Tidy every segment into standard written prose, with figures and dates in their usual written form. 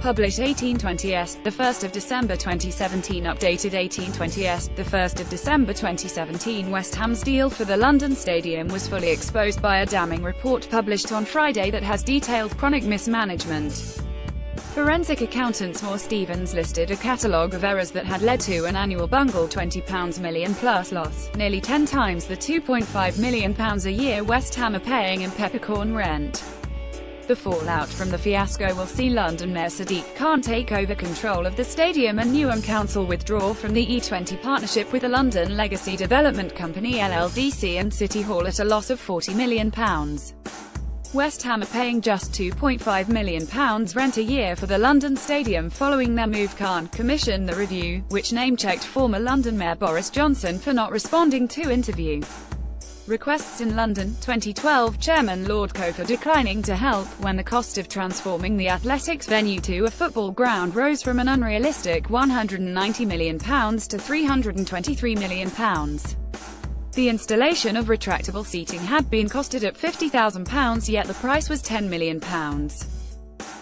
publish 1820s, 1 December 2017. Updated 1820s, 1 December 2017. West Ham's deal for the London Stadium was fully exposed by a damning report published on Friday that has detailed chronic mismanagement. Forensic accountant Moore Stevens listed a catalogue of errors that had led to an annual bungled £20 million plus loss, nearly 10 times the £2.5 million a year West Ham are paying in peppercorn rent. The fallout from the fiasco will see London Mayor Sadiq Khan take over control of the stadium and Newham Council withdraw from the E20 partnership with the London Legacy Development Company LLDC and City Hall at a loss of £40 million. West Ham are paying just £2.5 million rent a year for the London Stadium following their move. Khan commissioned the review, which name-checked former London Mayor Boris Johnson for not responding to interview requests in London. 2012 Chairman Lord Coe for declining to help when the cost of transforming the athletics venue to a football ground rose from an unrealistic £190 million to £323 million. The installation of retractable seating had been costed at £50,000, yet the price was £10 million.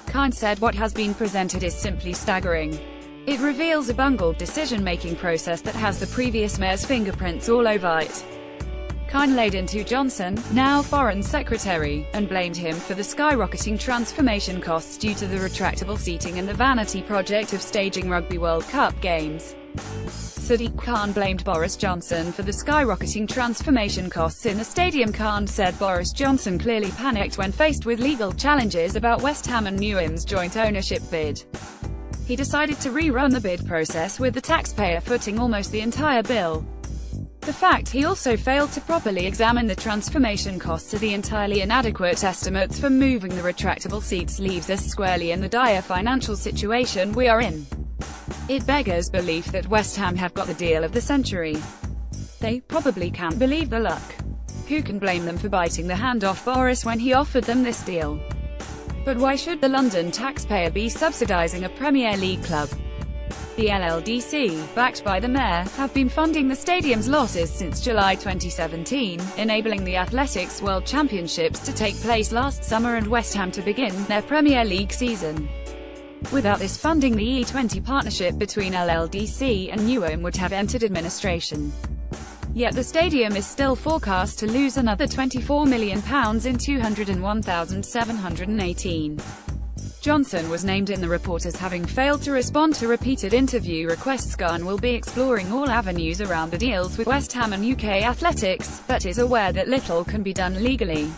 Khan said what has been presented is simply staggering. It reveals a bungled decision-making process that has the previous mayor's fingerprints all over it. Khan laid into Johnson, now Foreign Secretary, and blamed him for the skyrocketing transformation costs due to the retractable seating and the vanity project of staging Rugby World Cup games. Sadiq Khan blamed Boris Johnson for the skyrocketing transformation costs in the stadium. Khan said Boris Johnson clearly panicked when faced with legal challenges about West Ham and Newham's joint ownership bid. He decided to rerun the bid process with the taxpayer footing almost the entire bill. The fact he also failed to properly examine the transformation costs of the entirely inadequate estimates for moving the retractable seats leaves us squarely in the dire financial situation we are in. It beggars belief that West Ham have got the deal of the century. They probably can't believe the luck. Who can blame them for biting the hand off Boris when he offered them this deal? But why should the London taxpayer be subsidising a Premier League club? The LLDC, backed by the mayor, have been funding the stadium's losses since July 2017, enabling the Athletics World Championships to take place last summer and West Ham to begin their Premier League season. Without this funding, the E20 partnership between LLDC and Newham would have entered administration. Yet the stadium is still forecast to lose another £24 million in 201718. Johnson was named in the report as having failed to respond to repeated interview requests. Khan will be exploring all avenues around the deals with West Ham and UK Athletics, but is aware that little can be done legally.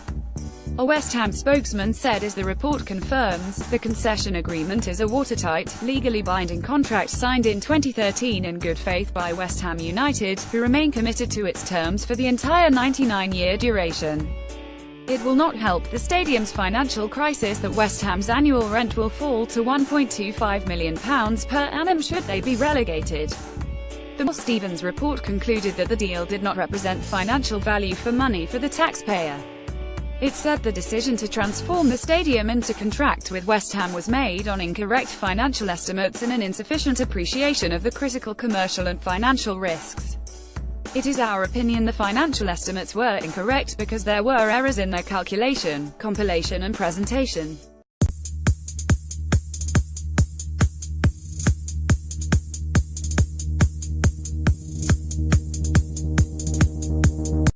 A West Ham spokesman said, as the report confirms, the concession agreement is a watertight, legally binding contract signed in 2013 in good faith by West Ham United, who remain committed to its terms for the entire 99-year duration. It will not help the stadium's financial crisis that West Ham's annual rent will fall to £1.25 million per annum should they be relegated. The Moore Stevens report concluded that the deal did not represent financial value for money for the taxpayer. It said the decision to transform the stadium into contract with West Ham was made on incorrect financial estimates and an insufficient appreciation of the critical commercial and financial risks. It is our opinion the financial estimates were incorrect because there were errors in their calculation, compilation and presentation.